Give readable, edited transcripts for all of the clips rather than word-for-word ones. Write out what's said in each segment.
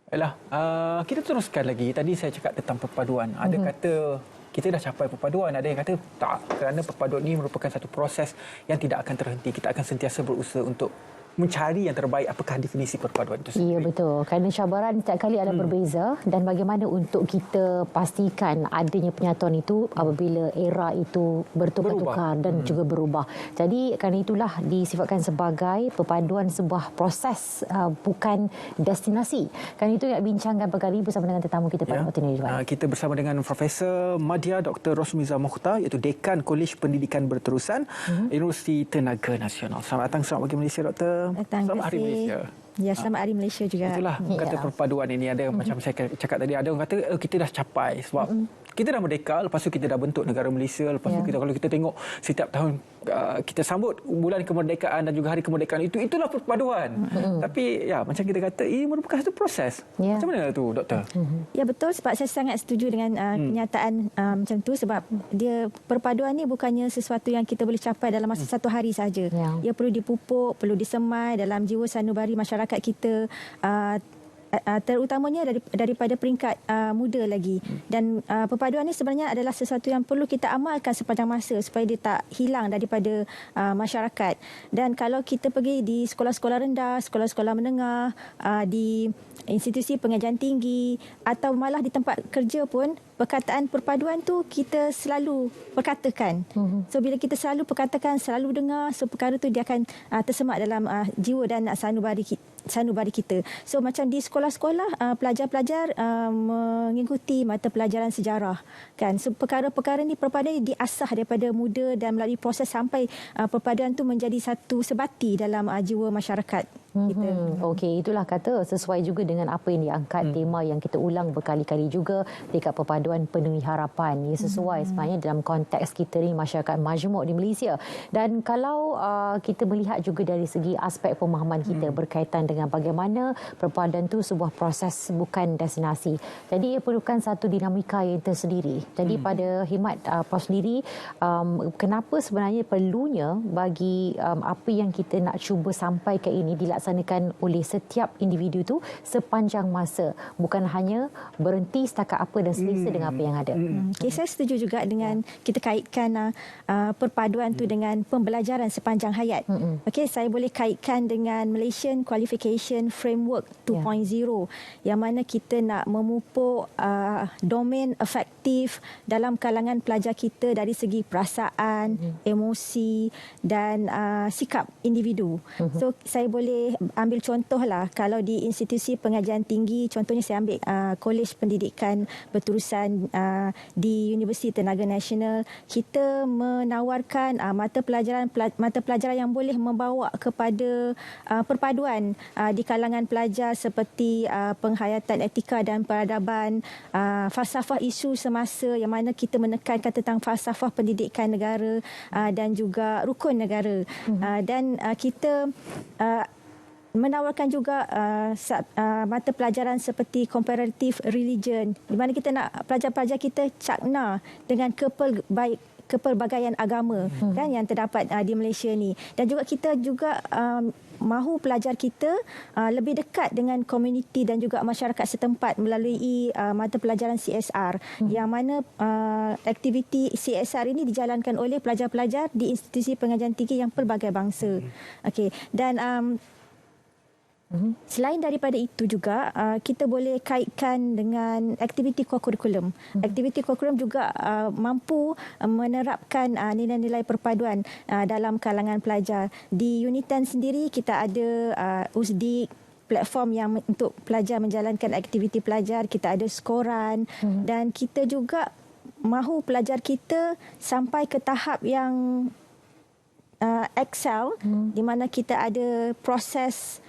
Yalah, kita teruskan lagi. Tadi saya cakap tentang perpaduan. Ada kata kita dah capai perpaduan, ada yang kata tak, kerana perpaduan ini merupakan satu proses yang tidak akan terhenti. Kita akan sentiasa berusaha untuk mencari yang terbaik. Apakah definisi perpaduan itu sendiri? Ya, betul. Kerana cabaran setiap kali ada berbeza, dan bagaimana untuk kita pastikan adanya penyatuan itu apabila era itu bertukar-tukar dan juga berubah. Jadi kerana itulah disifatkan sebagai perpaduan sebuah proses, bukan destinasi. Kerana itu nak bincangkan perkara ini bersama dengan tetamu kita pada waktu ini. Kita bersama dengan Profesor Madya Dr. Rosmiza Mokhtar, iaitu Dekan Kolej Pendidikan Berterusan Universiti Tenaga Nasional. Selamat datang, selamat pagi Malaysia, Doktor. Selamat Hari Malaysia. Ya, selamat Hari Malaysia juga. Itulah kata perpaduan ini. Ada macam saya cakap tadi, ada orang kata kita dah capai sebab kita dah merdeka, lepas tu kita dah bentuk negara Malaysia, lepas tu kita, kalau kita tengok setiap tahun kita sambut bulan kemerdekaan dan juga hari kemerdekaan, itulah perpaduan. Tapi ya, macam kita kata, ini merupakan satu proses. Macam mana tu, Doktor? Ya, betul, sebab saya sangat setuju dengan kenyataan macam tu, sebab dia perpaduan ni bukannya sesuatu yang kita boleh capai dalam masa satu hari saja. Ia perlu dipupuk, perlu disemai dalam jiwa sanubari masyarakat kita, terutamanya daripada peringkat muda lagi. Dan perpaduan ini sebenarnya adalah sesuatu yang perlu kita amalkan sepanjang masa supaya dia tak hilang daripada masyarakat. Dan kalau kita pergi di sekolah-sekolah rendah, sekolah-sekolah menengah, di institusi pengajian tinggi atau malah di tempat kerja pun, perkataan perpaduan tu kita selalu perkatakan. So bila kita selalu perkatakan, selalu dengar, so perkara tu dia akan tersemak dalam jiwa dan sanubari kita. So macam di sekolah-sekolah, pelajar-pelajar mengikuti mata pelajaran sejarah, kan. So perkara-perkara ni, perpaduan ni diasah daripada muda dan melalui proses sampai perpaduan tu menjadi satu sebati dalam jiwa masyarakat kita. Okey, itulah kata sesuai juga dengan apa yang diangkat, tema yang kita ulang berkali-kali juga dekat perpaduan penuhi harapan. Ia sesuai sebenarnya dalam konteks kita ni, masyarakat majmuk di Malaysia. Dan kalau kita melihat juga dari segi aspek pemahaman kita berkaitan dengan bagaimana perpaduan itu sebuah proses bukan destinasi. Jadi ia perlukan satu dinamika yang tersendiri. Jadi pada khidmat Prof sendiri, kenapa sebenarnya perlunya bagi apa yang kita nak cuba sampaikan ini dilaksanakan oleh setiap individu itu sepanjang masa, bukan hanya berhenti setakat apa dan selesa dengan apa yang ada. Okay, saya setuju juga dengan kita kaitkan perpaduan tu dengan pembelajaran sepanjang hayat. Okey, saya boleh kaitkan dengan Malaysian Qualification Framework 2.0 yang mana kita nak memupuk domain efektif dalam kalangan pelajar kita dari segi perasaan, emosi dan sikap individu. So saya boleh ambil contohlah, kalau di institusi pengajian tinggi, contohnya saya ambil Kolej Pendidikan Berterusan di Universiti Tenaga Nasional, kita menawarkan mata pelajaran yang boleh membawa kepada perpaduan di kalangan pelajar seperti penghayatan etika dan peradaban, falsafah isu semasa yang mana kita menekankan tentang falsafah pendidikan negara dan juga rukun negara. Dan kita menawarkan juga mata pelajaran seperti comparative religion, di mana kita nak pelajar-pelajar kita cakna dengan kepelbagaian agama kan yang terdapat di Malaysia ni. Dan juga kita juga mahu pelajar kita lebih dekat dengan komuniti dan juga masyarakat setempat melalui mata pelajaran CSR, yang mana aktiviti CSR ini dijalankan oleh pelajar-pelajar di institusi pengajian tinggi yang pelbagai bangsa. Okey, dan selain daripada itu juga kita boleh kaitkan dengan aktiviti kurikulum. Aktiviti kurikulum juga mampu menerapkan nilai-nilai perpaduan dalam kalangan pelajar. Di Unitan sendiri kita ada USDIK, platform yang untuk pelajar menjalankan aktiviti pelajar. Kita ada skoran dan kita juga mahu pelajar kita sampai ke tahap yang excel, di mana kita ada proses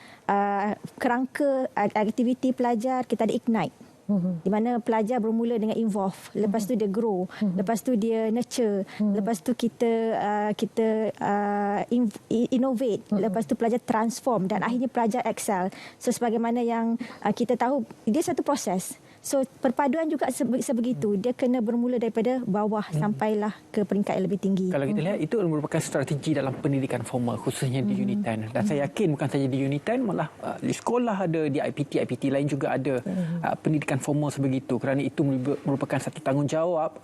kerangka aktiviti pelajar. Kita ada Ignite, di mana pelajar bermula dengan involve, lepas tu dia grow, lepas tu dia nurture, lepas tu kita innovate, lepas tu pelajar transform dan akhirnya pelajar excel. So sebagaimana yang kita tahu, dia satu proses. So perpaduan juga sebegitu. Dia kena bermula daripada bawah sampailah ke peringkat yang lebih tinggi. Kalau kita lihat, itu merupakan strategi dalam pendidikan formal, khususnya di Unit 10. Dan saya yakin bukan saja di Unit 10, malah di sekolah ada, di IPT lain juga ada pendidikan formal sebegitu. Kerana itu merupakan satu tanggungjawab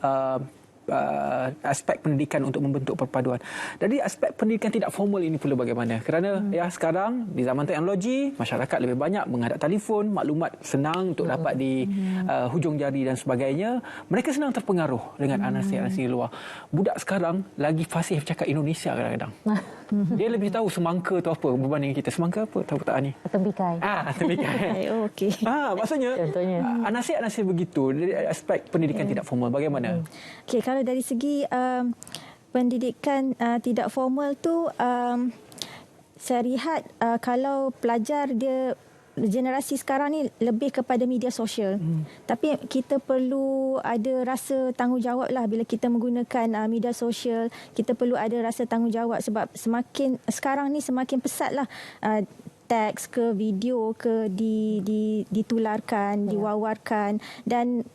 aspek pendidikan untuk membentuk perpaduan. Jadi aspek pendidikan tidak formal ini pula bagaimana? Kerana ya sekarang di zaman teknologi, masyarakat lebih banyak menghadap telefon, maklumat senang untuk dapat di hujung jari dan sebagainya. Mereka senang terpengaruh dengan anasi-anasi luar. Budak sekarang lagi fasih bercakap Indonesia kadang-kadang. Dia lebih tahu semangka tu apa berbanding kita. Semangka apa? Tahu tak ni? Tembikai. Tembikai. Okey. Maksudnya anasi-anasi begitu dari aspek pendidikan tidak formal bagaimana? Okey, kalau dari segi pendidikan tidak formal tu, saya lihat kalau pelajar dia generasi sekarang ni lebih kepada media sosial. Tapi kita perlu ada rasa tanggungjawab lah bila kita menggunakan media sosial. Kita perlu ada rasa tanggungjawab sebab sekarang ni semakin pesat lah teks ke video ke ditularkan, diwawarkan, dan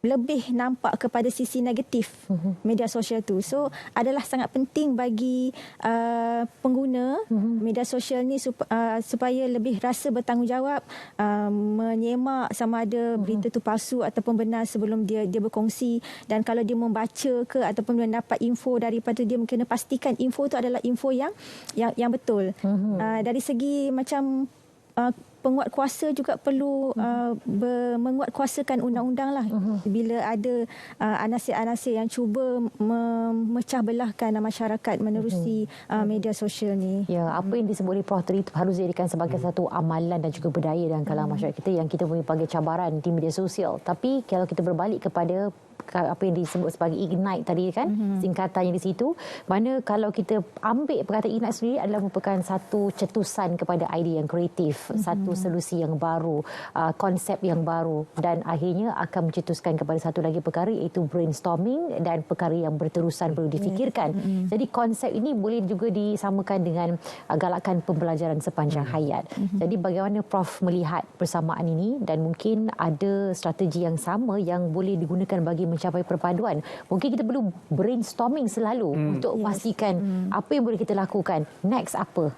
lebih nampak kepada sisi negatif media sosial tu. So adalah sangat penting bagi pengguna media sosial ni supaya lebih rasa bertanggungjawab, menyemak sama ada berita tu palsu ataupun benar sebelum dia berkongsi. Dan kalau dia membaca ke ataupun mendapat info daripada dia, kena pastikan info tu adalah info yang betul. Dari segi macam penguat kuasa juga perlu menguatkuasakan undang-undang lah. Bila ada anasir-anasir yang cuba memecah belahkan masyarakat menerusi media sosial ni. Ya, apa yang disebut oleh Prof tadi harus dijadikan sebagai satu amalan dan juga budaya dalam kalangan masyarakat kita yang kita boleh panggil cabaran di media sosial. Tapi kalau kita berbalik kepada apa yang disebut sebagai Ignite tadi kan, singkatannya di situ, mana kalau kita ambil perkataan Ignite sendiri adalah merupakan satu cetusan kepada idea yang kreatif, satu solusi yang baru, konsep yang baru, dan akhirnya akan mencetuskan kepada satu lagi perkara iaitu brainstorming dan perkara yang berterusan perlu difikirkan. Jadi konsep ini boleh juga disamakan dengan galakan pembelajaran sepanjang hayat. Jadi bagaimana Prof melihat persamaan ini, dan mungkin ada strategi yang sama yang boleh digunakan bagi mencapai perpaduan. Mungkin kita perlu brainstorming selalu untuk pastikan apa yang boleh kita lakukan. Next apa?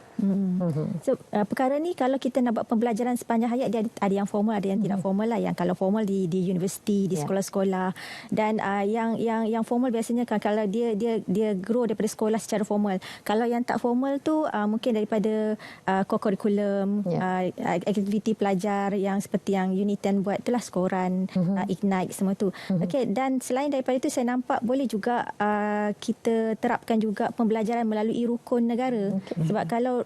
So, perkara ni kalau kita nak buat pembelajaran sepanjang hayat, dia ada yang formal, ada yang tidak formal lah. Yang kalau formal di universiti, di sekolah-sekolah, dan yang formal biasanya kalau dia grow daripada sekolah secara formal. Kalau yang tak formal tu mungkin daripada co-curriculum, aktiviti pelajar yang seperti yang Unit 10 buat itulah, skoran, Ignite, semua tu. Okey, dan selain daripada itu saya nampak boleh juga kita terapkan juga pembelajaran melalui rukun negara. Sebab kalau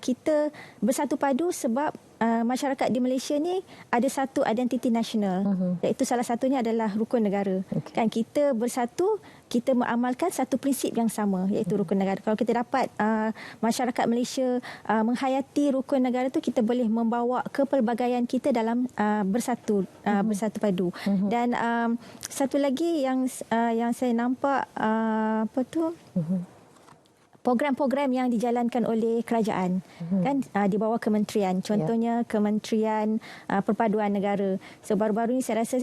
kita bersatu padu, sebab masyarakat di Malaysia ni ada satu identiti nasional, iaitu salah satunya adalah rukun negara. Kan kita bersatu, kita mengamalkan satu prinsip yang sama, iaitu rukun negara. Kalau kita dapat masyarakat Malaysia menghayati rukun negara tu, kita boleh membawa kepelbagaian kita dalam bersatu padu. Dan satu lagi yang saya nampak program-program yang dijalankan oleh kerajaan, kan di bawah kementerian, contohnya Kementerian Perpaduan Negara. So baru-baru ni saya rasa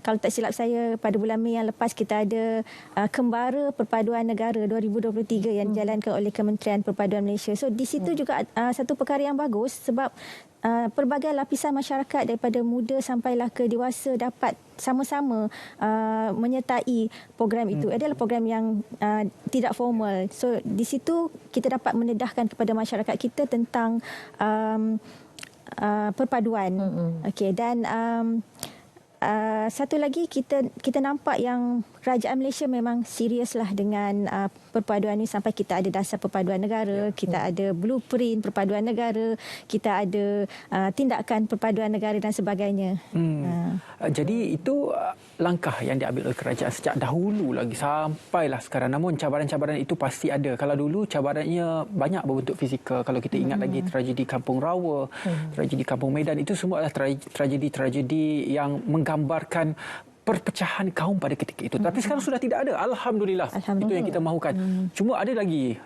kalau tak silap saya, pada bulan Mei yang lepas kita ada Kembara Perpaduan Negara 2023 yang dijalankan oleh Kementerian Perpaduan Malaysia. So di situ juga satu perkara yang bagus, sebab pelbagai lapisan masyarakat daripada muda sampailah ke dewasa dapat sama-sama menyertai program itu. Adalah program yang tidak formal. So di situ kita dapat mendedahkan kepada masyarakat kita tentang perpaduan. Okey, dan satu lagi kita nampak yang kerajaan Malaysia memang seriuslah dengan perpaduan ini, sampai kita ada dasar perpaduan negara, kita ada blueprint perpaduan negara, kita ada tindakan perpaduan negara dan sebagainya. Jadi itu langkah yang diambil oleh kerajaan sejak dahulu lagi sampailah sekarang. Namun cabaran-cabaran itu pasti ada. Kalau dulu cabarannya banyak berbentuk fizikal. Kalau kita ingat lagi tragedi Kampung Rawa, tragedi Kampung Medan, itu semua adalah tragedi-tragedi yang menggambarkan perpecahan kaum pada ketika itu. Tapi sekarang sudah tidak ada. Alhamdulillah. Itu yang kita mahukan. Cuma ada lagi,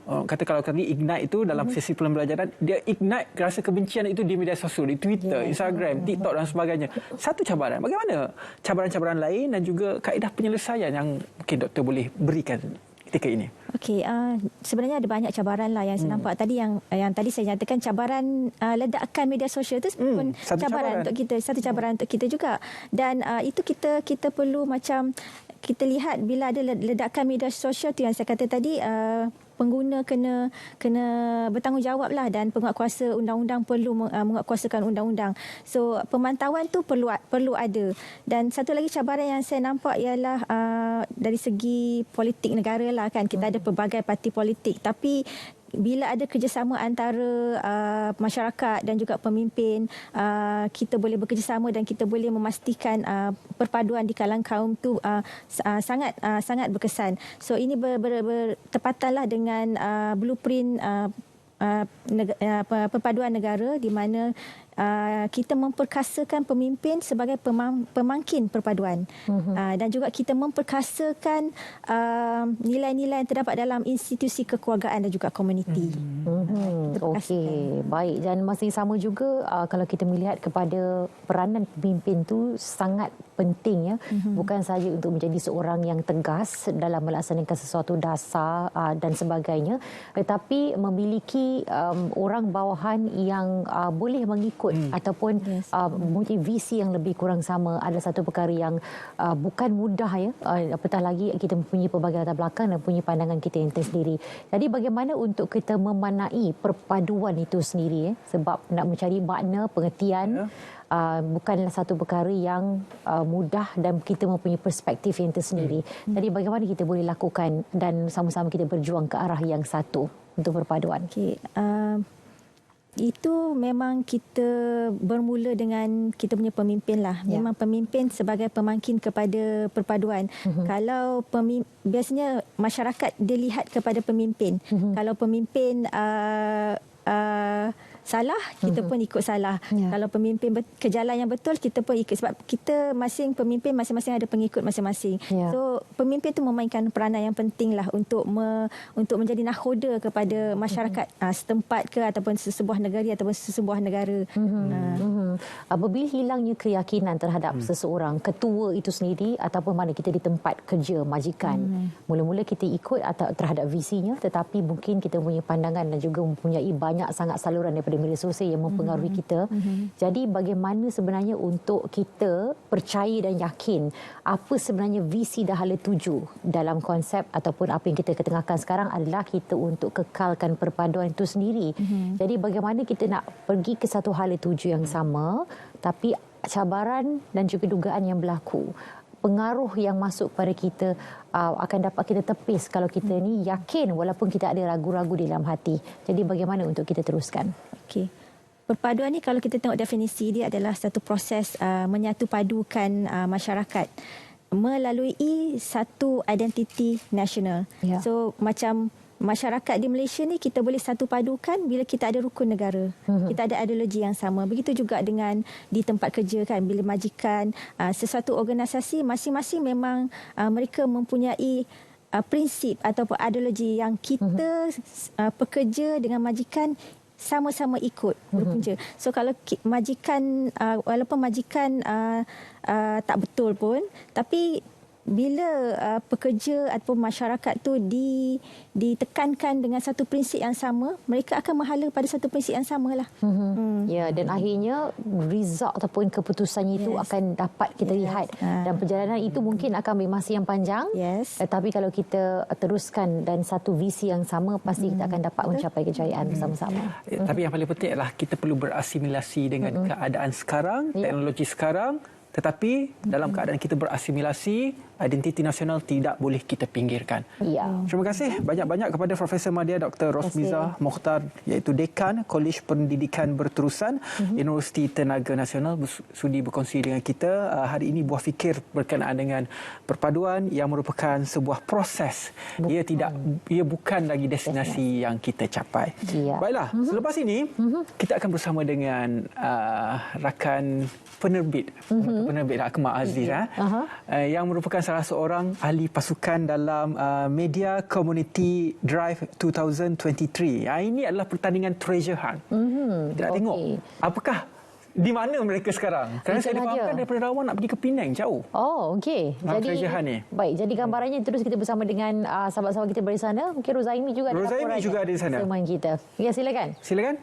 kata kalau tadi ignite itu dalam sesi pembelajaran, dia ignite rasa kebencian itu di media sosial, di Twitter, Instagram, TikTok dan sebagainya. Satu cabaran. Bagaimana cabaran-cabaran lain dan juga kaedah penyelesaian yang mungkin doktor boleh berikan ketika ini? Okey, sebenarnya ada banyak cabaran lah yang saya nampak tadi yang tadi saya nyatakan cabaran ledakan media sosial itu pun cabaran untuk kita, satu cabaran untuk kita juga. Dan itu kita perlu macam kita lihat bila ada ledakan media sosial tu yang saya kata tadi, pengguna kena bertanggungjawablah dan penguatkuasa undang-undang perlu menguatkuasakan undang-undang. So pemantauan tu perlu ada. Dan satu lagi cabaran yang saya nampak ialah dari segi politik negara lah kan, kita ada pelbagai parti politik, tapi bila ada kerjasama antara masyarakat dan juga pemimpin, kita boleh bekerjasama dan kita boleh memastikan perpaduan di kalangan kaum tu sangat berkesan. So ini bertepatanlah dengan blueprint perpaduan negara di mana kita memperkasakan pemimpin sebagai pemangkin perpaduan dan juga kita memperkasakan nilai-nilai yang terdapat dalam institusi kekeluargaan dan juga komuniti. Okey, baik. Dan masih sama juga kalau kita melihat kepada peranan pemimpin tu sangat penting ya, bukan sahaja untuk menjadi seorang yang tegas dalam melaksanakan sesuatu dasar dan sebagainya, tetapi memiliki orang bawahan yang boleh mengikut ataupun mempunyai visi yang lebih kurang sama. Ada satu perkara yang bukan mudah ya, apatah lagi kita mempunyai pelbagai latar belakang dan punya pandangan kita yang tersendiri. Jadi bagaimana untuk kita memanai perpaduan itu sendiri ya? Sebab nak mencari makna, pengertian bukanlah satu perkara yang mudah dan kita mempunyai perspektif yang tersendiri. Jadi bagaimana kita boleh lakukan dan sama-sama kita berjuang ke arah yang satu untuk perpaduan? Okey, itu memang kita bermula dengan kita punya pemimpin lah. Memang pemimpin sebagai pemangkin kepada perpaduan. Kalau biasanya masyarakat dilihat kepada pemimpin. Kalau pemimpin salah, kita pun ikut salah. Kalau pemimpin ke jalan yang betul, kita pun ikut. Sebab kita pemimpin masing-masing ada pengikut masing-masing. So, pemimpin tu memainkan peranan yang penting lah untuk menjadi nakhoda kepada masyarakat setempat ke ataupun sesebuah negara ataupun sesebuah negara. Apabila hilangnya keyakinan terhadap seseorang, ketua itu sendiri ataupun mana kita di tempat kerja, majikan, mula-mula kita ikut atau terhadap visinya, tetapi mungkin kita punya pandangan dan juga mempunyai banyak sangat saluran daripada media sosial yang mempengaruhi kita. Jadi bagaimana sebenarnya untuk kita percaya dan yakin apa sebenarnya visi dan hala tuju dalam konsep ataupun apa yang kita ketengahkan sekarang adalah kita untuk kekalkan perpaduan itu sendiri. Jadi bagaimana kita nak pergi ke satu hala tuju yang sama, tapi cabaran dan juga dugaan yang berlaku, pengaruh yang masuk pada kita akan dapat kita tepis kalau kita ni yakin walaupun kita ada ragu-ragu di dalam hati. Jadi bagaimana untuk kita teruskan? Okey. Perpaduan ni kalau kita tengok definisi dia adalah satu proses menyatu padukan masyarakat melalui satu identiti nasional. So macam masyarakat di Malaysia ni kita boleh satu padukan bila kita ada rukun negara. Kita ada ideologi yang sama. Begitu juga dengan di tempat kerja kan, bila majikan, sesuatu organisasi masing-masing memang mereka mempunyai prinsip ataupun ideologi yang kita pekerja dengan majikan sama-sama ikut berpunca. So kalau majikan walaupun majikan tak betul pun, tapi bila pekerja ataupun masyarakat tu ditekankan dengan satu prinsip yang sama, mereka akan menghala pada satu prinsip yang samalah. Ya, dan akhirnya result ataupun keputusannya itu akan dapat kita lihat dan perjalanan itu mungkin akan ambil masa yang panjang. Tetapi kalau kita teruskan dan satu visi yang sama, pasti kita akan dapat mencapai kejayaan bersama-sama. Tapi yang paling penting adalah kita perlu berasimilasi dengan keadaan sekarang, teknologi sekarang. Tetapi dalam keadaan kita berasimilasi, identiti nasional tidak boleh kita pinggirkan. Terima kasih banyak-banyak kepada Profesor Madya Dr. Rosmizah Mokhtar, iaitu Dekan Kolej Pendidikan Berterusan Universiti Tenaga Nasional, sudi berkongsi dengan kita hari ini buah fikir berkenaan dengan perpaduan yang merupakan sebuah proses. Ia bukan lagi destinasi yang kita capai. Baiklah, selepas ini kita akan bersama dengan rakan penerbit Kepada Bek Akmal Aziz yang merupakan salah seorang ahli pasukan dalam Media Community Drive 2023. Ini adalah pertandingan Treasure Hunt. Kita nak tengok apakah di mana mereka sekarang. Kerana saya difahamkan daripada Rawang nak pergi ke Penang jauh. Oh, okey. Jadi baik, jadi gambarannya terus kita bersama dengan sahabat-sahabat kita dari sana. Mungkin Rozaimi juga ada laporan. Rozaimi juga ada di sana. Teman kita. Ya, silakan. Silakan.